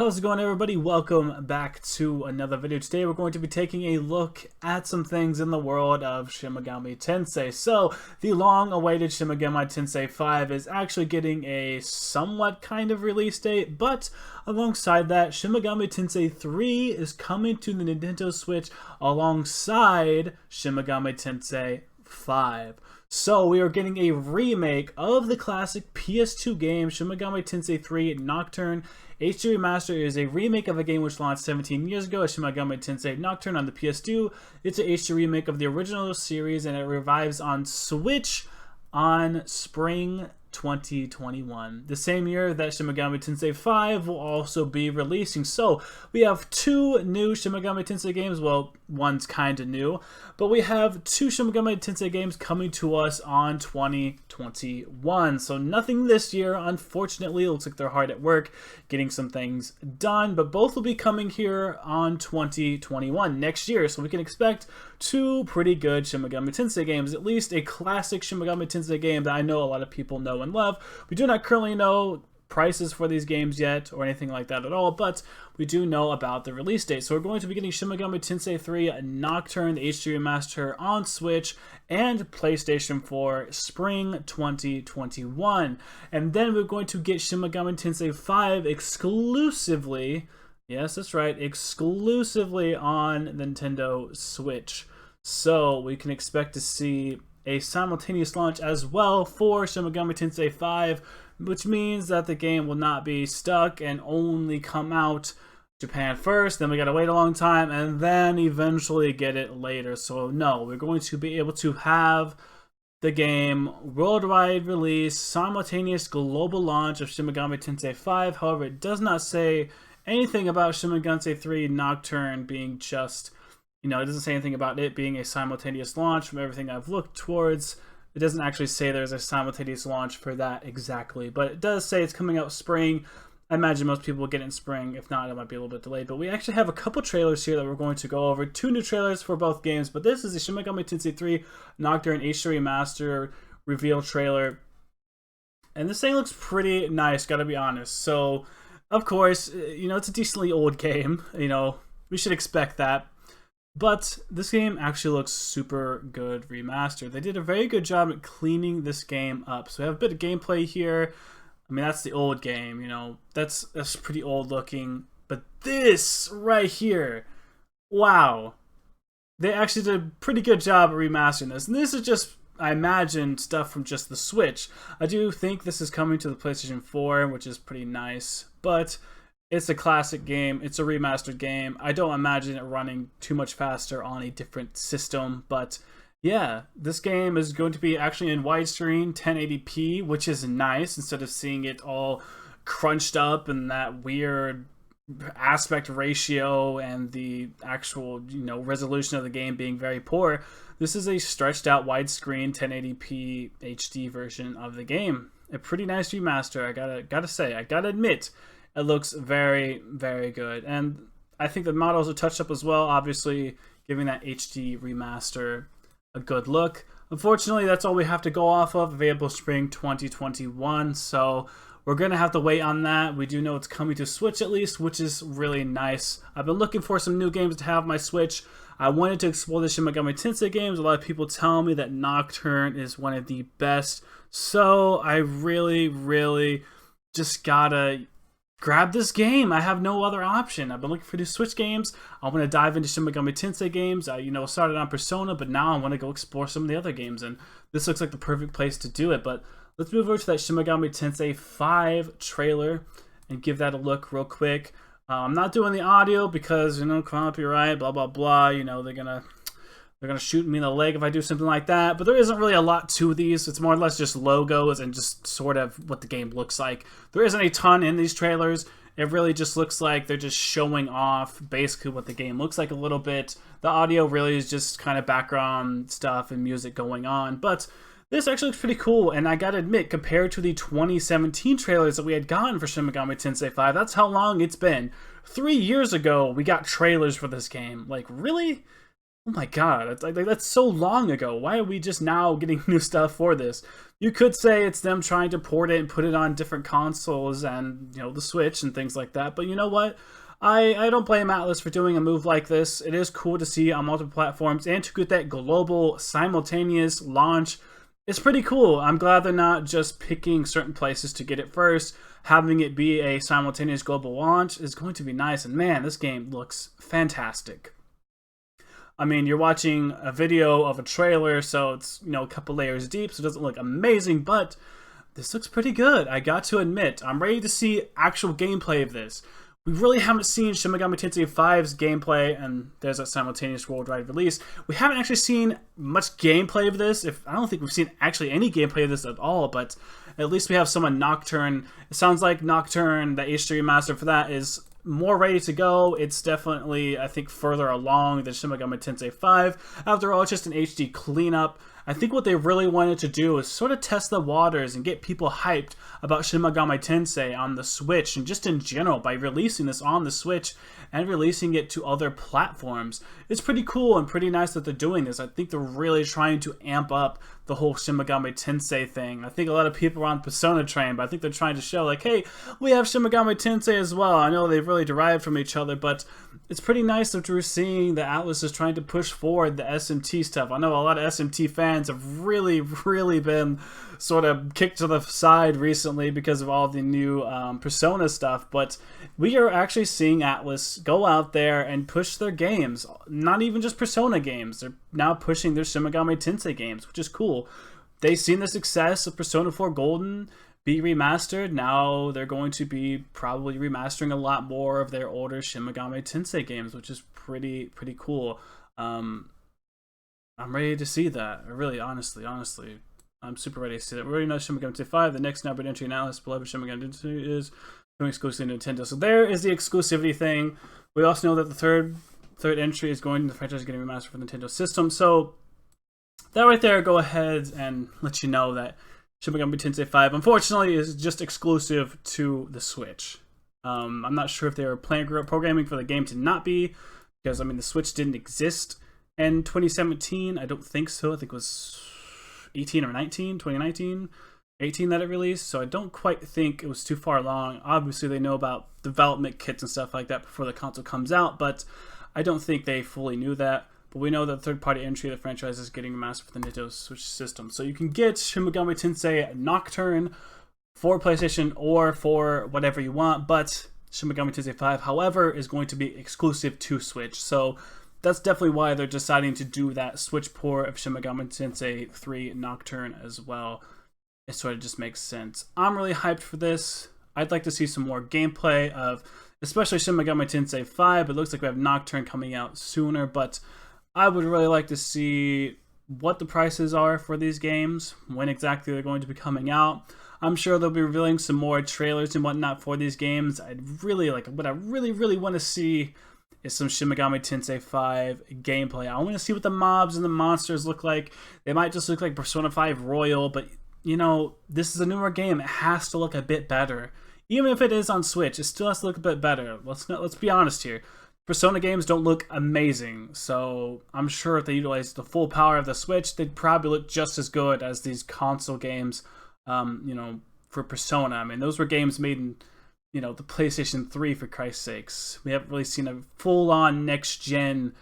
How's it going, everybody? Welcome back to another video. Today we're going to be taking a look at some things in the world of SHIN MEGAMI TENSEI. So, the long-awaited SHIN MEGAMI TENSEI 5 is actually getting a somewhat kind of release date, but alongside that, SHIN MEGAMI TENSEI 3 is coming to the Nintendo Switch alongside SHIN MEGAMI TENSEI 5. So we are getting a remake of the classic PS2 game SHIN MEGAMI TENSEI 3 Nocturne. HD Remaster is a remake of a game which launched 17 years ago as SHIN MEGAMI TENSEI Nocturne on the PS2. It's an HD remake of the original series, and it revives on Switch on spring 2021, the same year that SHIN MEGAMI TENSEI 5 will also be releasing. So we have two new SHIN MEGAMI TENSEI games. Well, one's kind of new, but we have two SHIN MEGAMI TENSEI games coming to us on 2021. So nothing this year, unfortunately. It looks like they're hard at work getting some things done, but both will be coming here on 2021 next year. So we can expect two pretty good SHIN MEGAMI TENSEI games, at least a classic SHIN MEGAMI TENSEI game that I know a lot of people know and love. We do not currently know prices for these games yet or anything like that at all, but we do know about the release date. So we're going to be getting SHIN MEGAMI TENSEI 3 Nocturne, the HD Remaster on Switch and PlayStation 4 spring 2021. And then we're going to get SHIN MEGAMI TENSEI 5 exclusively, yes, that's right, exclusively on Nintendo Switch. So we can expect to see a simultaneous launch as well for SHIN MEGAMI TENSEI 5, which means that the game will not be stuck and only come out Japan first, then we gotta wait a long time, and then eventually get it later. So no, we're going to be able to have the game worldwide release, simultaneous global launch of SHIN MEGAMI TENSEI 5. However, it does not say anything about SHIN MEGAMI TENSEI 3 Nocturne being just, it doesn't say anything about it being a simultaneous launch. From everything I've looked towards, it doesn't actually say there's a simultaneous launch for that exactly, but it does say it's coming out spring. I imagine most people will get it in spring. If not, it might be a little bit delayed. But we actually have a couple trailers here that we're going to go over. Two new trailers for both games, but this is the SHIN MEGAMI TENSEI 3 Nocturne HD Remaster reveal trailer. And this thing looks pretty nice, gotta be honest. So, of course, it's a decently old game. We should expect that. But this game actually looks super good remastered. They did a very good job at cleaning this game up. So we have a bit of gameplay here. I mean, that's the old game, that's pretty old looking. But this right here, wow. They actually did a pretty good job at remastering this. And this is just, I imagine, stuff from just the Switch. I do think this is coming to the PlayStation 4, which is pretty nice. But it's a classic game. It's a remastered game. I don't imagine it running too much faster on a different system. But yeah, this game is going to be actually in widescreen 1080p, which is nice, instead of seeing it all crunched up and that weird aspect ratio and the actual resolution of the game being very poor. This is a stretched out widescreen 1080p HD version of the game. A pretty nice remaster, I gotta say. I gotta admit, it looks very, very good. And I think the models are touched up as well, obviously giving that HD remaster a good look. Unfortunately, that's all we have to go off of. Available spring 2021. So we're going to have to wait on that. We do know it's coming to Switch at least, which is really nice. I've been looking for some new games to have on my Switch. I wanted to explore the SHIN MEGAMI TENSEI games. A lot of people tell me that Nocturne is one of the best. So I really, really just gotta grab this game. I have no other option. I've been looking for new Switch games. I want to dive into SHIN MEGAMI TENSEI games. I, started on Persona, but now I want to go explore some of the other games, and this looks like the perfect place to do it. But let's move over to that SHIN MEGAMI TENSEI 5 trailer and give that a look real quick. I'm not doing the audio because, copyright, blah, blah, blah. They're gonna shoot me in the leg if I do something like that. But there isn't really a lot to these. It's more or less just logos and just sort of what the game looks like. There isn't a ton in these trailers. It really just looks like they're just showing off basically what the game looks like a little bit. The audio really is just kind of background stuff and music going on. But this actually looks pretty cool, and I gotta admit, compared to the 2017 trailers that we had gotten for SHIN MEGAMI TENSEI 5, that's how long it's been. 3 years ago, we got trailers for this game. Like, really? Oh my god, that's so long ago. Why are we just now getting new stuff for this? You could say it's them trying to port it and put it on different consoles and, you know, the Switch and things like that. But you know what? I don't blame Atlas for doing a move like this. It is cool to see on multiple platforms and to get that global simultaneous launch. It's pretty cool. I'm glad they're not just picking certain places to get it first. Having it be a simultaneous global launch is going to be nice. And man, this game looks fantastic. I mean, you're watching a video of a trailer, so it's, you know, a couple layers deep, so it doesn't look amazing, but this looks pretty good. I got to admit, I'm ready to see actual gameplay of this. We really haven't seen Shin Megami Tensei V's gameplay, and there's a simultaneous worldwide release. We haven't actually seen much gameplay of this. I don't think we've seen actually any gameplay of this at all, but at least we have some on Nocturne. It sounds like Nocturne, the HD remaster for that, is more ready to go. It's definitely, I think, further along than Shin Megami Tensei 5. After all, it's just an HD cleanup. I think what they really wanted to do is sort of test the waters and get people hyped about Shin Megami Tensei on the Switch and just in general by releasing this on the Switch and releasing it to other platforms. It's pretty cool and pretty nice that they're doing this. I think they're really trying to amp up the whole Shin Megami Tensei thing. I think a lot of people are on Persona train, but I think they're trying to show like, hey, we have Shin Megami Tensei as well. I know they've really derived from each other, but it's pretty nice that we're seeing that Atlas is trying to push forward the SMT stuff. I know a lot of SMT fans have really been sort of kicked to the side recently because of all the new Persona stuff, but we are actually seeing Atlas go out there and push their games. Not even just Persona games. They're now pushing their Shin Megami Tensei games, which is cool. They've seen the success of Persona 4 Golden be remastered. Now they're going to be probably remastering a lot more of their older Shin Megami Tensei games, which is pretty cool. I'm ready to see that. Really, honestly, I'm super ready to see that. We already know Shin Megami Tensei 5. The next numbered entry in Atlas' beloved Shin Megami Tensei is coming exclusively to Nintendo. So there is the exclusivity thing. We also know that the third entry is going. The franchise is getting remastered for the Nintendo system. So that right there, go ahead and let you know that Shin Megami Tensei 5, unfortunately, is just exclusive to the Switch. I'm not sure if they were programming for the game to not be, because, I mean, the Switch didn't exist in 2017. I don't think so. I think it was 18 or 19, 2019, 18 that it released. So I don't quite think it was too far along. Obviously, they know about development kits and stuff like that before the console comes out, but I don't think they fully knew that. But we know that the third-party entry of the franchise is getting remastered for the Nintendo Switch system. So you can get Shin Megami Tensei Nocturne for PlayStation or for whatever you want, but Shin Megami Tensei 5, however, is going to be exclusive to Switch. So that's definitely why they're deciding to do that Switch port of Shin Megami Tensei 3 Nocturne as well. It sort of just makes sense. I'm really hyped for this. I'd like to see some more gameplay of especially Shin Megami Tensei 5. It looks like we have Nocturne coming out sooner, but I would really like to see what the prices are for these games, when exactly they're going to be coming out. I'm sure they'll be revealing some more trailers and whatnot for these games. What I really want to see is some Shin Megami Tensei 5 gameplay. I want to see what the mobs and the monsters look like. They might just look like Persona 5 Royal, but you know, this is a newer game. It has to look a bit better. Even if it is on Switch, it still has to look a bit better. Let's be honest here. Persona games don't look amazing, so I'm sure if they utilized the full power of the Switch, they'd probably look just as good as these console games, you know, for Persona. I mean, those were games made in, you know, the PlayStation 3, for Christ's sakes. We haven't really seen a full-on next-gen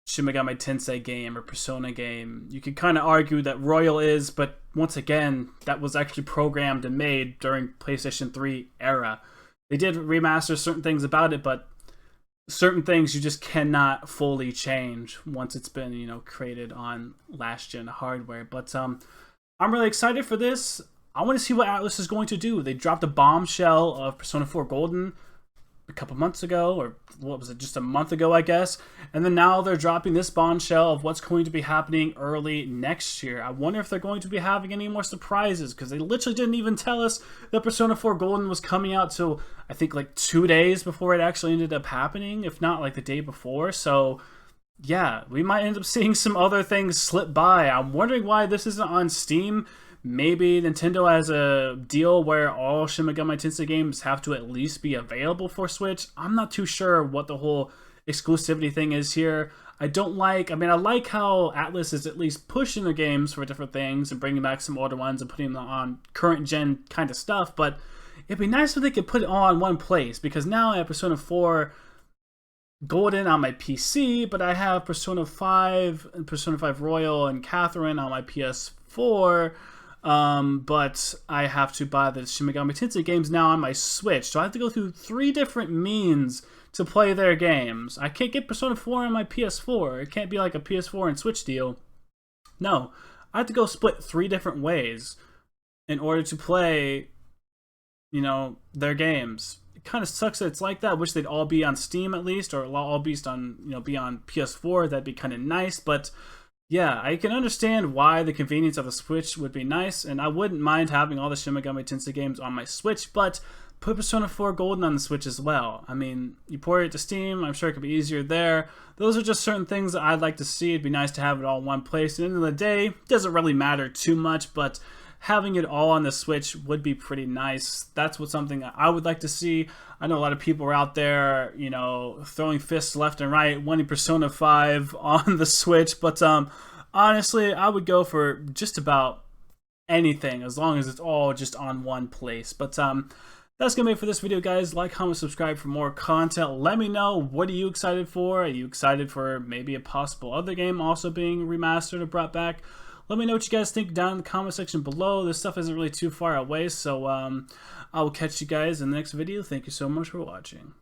Shin Megami Tensei game or Persona game. You could kind of argue that Royal is, but once again, that was actually programmed and made during PlayStation 3 era. They did remaster certain things about it, but certain things you just cannot fully change once it's been, you know, created on last gen hardware. But I'm really excited for this. I want to see what Atlas is going to do. They dropped a bombshell of Persona 4 Golden a couple months ago, or what was it, just a month ago, I guess. And then now they're dropping this bombshell of what's going to be happening early next year. I wonder if they're going to be having any more surprises, because they literally didn't even tell us that Persona 4 Golden was coming out till, I think, like 2 days before it actually ended up happening, if not like the day before. So yeah, we might end up seeing some other things slip by. I'm wondering why this isn't on Steam. Maybe Nintendo has a deal where all Shin Megami Tensei games have to at least be available for Switch. I'm not too sure what the whole exclusivity thing is here. I don't like, I mean, I like how Atlas is at least pushing the games for different things and bringing back some older ones and putting them on current gen kind of stuff, but it'd be nice if they could put it all in one place, because now I have Persona 4 Golden on my PC, but I have Persona 5 and Persona 5 Royal and Catherine on my PS4, but I have to buy the Shin Megami Tensei games now on my Switch, so I have to go through 3 different means to play their games. I can't get Persona 4 on my PS4. It can't be like a PS4 and Switch deal. No, I have to go split 3 different ways in order to play, you know, their games. It kind of sucks that it's like that. I wish they'd all be on Steam at least, or all be on, you know, be on PS4. That'd be kind of nice, but yeah, I can understand why the convenience of the Switch would be nice, and I wouldn't mind having all the Shin Megami Tensei games on my Switch, but put Persona 4 Golden on the Switch as well. I mean, you port it to Steam, I'm sure it could be easier there. Those are just certain things that I'd like to see. It'd be nice to have it all in one place. At the end of the day, it doesn't really matter too much, but having it all on the Switch would be pretty nice. That's something I would like to see. I know a lot of people are out there, you know, throwing fists left and right, wanting Persona 5 on the Switch, but honestly, I would go for just about anything as long as it's all just on one place. But that's gonna be it for this video, guys. Like, comment, subscribe for more content. Let me know, what are you excited for? Are you excited for maybe a possible other game also being remastered or brought back? Let me know what you guys think down in the comment section below. This stuff isn't really too far away, so I will catch you guys in the next video. Thank you so much for watching.